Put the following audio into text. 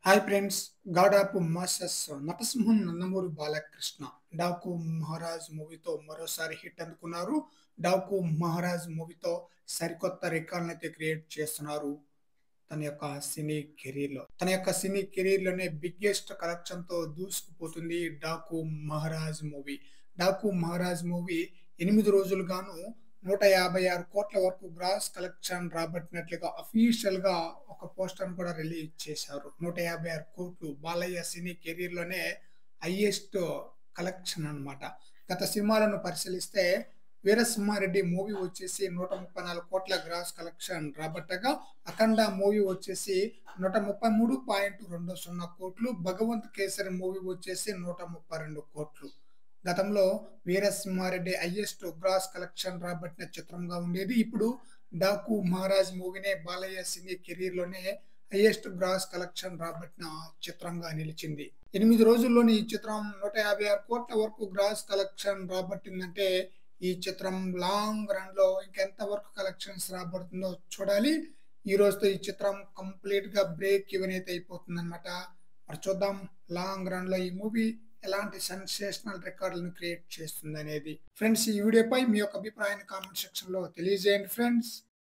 Hi friends, god of masters నటసింహం నందమూరి బాలకృష్ణ డాకు మహారాజ్ మూవీతో మరోసారి హిట్ అందుకున్నారు. డాకు మహారాజ్ మూవీతో సరికొత్త రికార్డులను అయితే క్రియేట్ చేస్తున్నారు. తన యొక్క సినీ కెరీర్ లోనే బిగ్గెస్ట్ కలెక్షన్ తో దూసుకుపోతుంది డాకు మహారాజ్ మూవీ. డాకు మహారాజ్ మూవీ 8 రోజులుగాను 156 కోట్ల వరకు గ్రాస్ కలెక్షన్ రాబట్టినట్లుగా అఫీషియల్ గా ఒక పోస్టర్ కూడా రిలీజ్ చేశారు. 156 కోట్లు బాలయ్య సినీ కెరీర్ లోనే హైయెస్ట్ కలెక్షన్ అన్నమాట. గత సినిమాలను పరిశీలిస్తే వీరసింహారెడ్డి మూవీ వచ్చేసి 134 కోట్ల గ్రాస్ కలెక్షన్ రాబట్టగా, అఖండ మూవీ వచ్చేసి 133.20 కోట్లు, భగవంత్ కేసరి మూవీ వచ్చేసి 132 కోట్లు. గతంలో వీరసింహారెడ్డి హైయెస్ట్ గ్రాస్ కలెక్షన్ రాబట్టిన చిత్రంగా ఉండేది. ఇప్పుడు డాకు మహారాజ్ మూవీనే బాలయ్య సినీ కెరీర్ లోనే హైయెస్ట్ గ్రాస్ కలెక్షన్ రాబట్టిన చిత్రంగా నిలిచింది. 8 రోజుల్లోని ఈ చిత్రం 156 కోట్ల వరకు గ్రాస్ కలెక్షన్ రాబట్టిందంటే ఈ చిత్రం లాంగ్ రన్ లో ఇంకెంత వరకు కలెక్షన్స్ రాబడుతుందో చూడాలి. ఈ రోజుతో ఈ చిత్రం కంప్లీట్ గా బ్రేక్ ఈవెన్ అయితే అయిపోతుంది అనమాట. మరి చూద్దాం లాంగ్ రన్ లో ఈ మూవీ ఎలాంటి సెన్సేషనల్ రికార్డులను క్రియేట్ చేస్తుంది అనేది. ఫ్రెండ్స్, ఈ వీడియోపై మీ యొక్క అభిప్రాయాన్ని కామెంట్ సెక్షన్ లో తెలియజేయండి ఫ్రెండ్స్.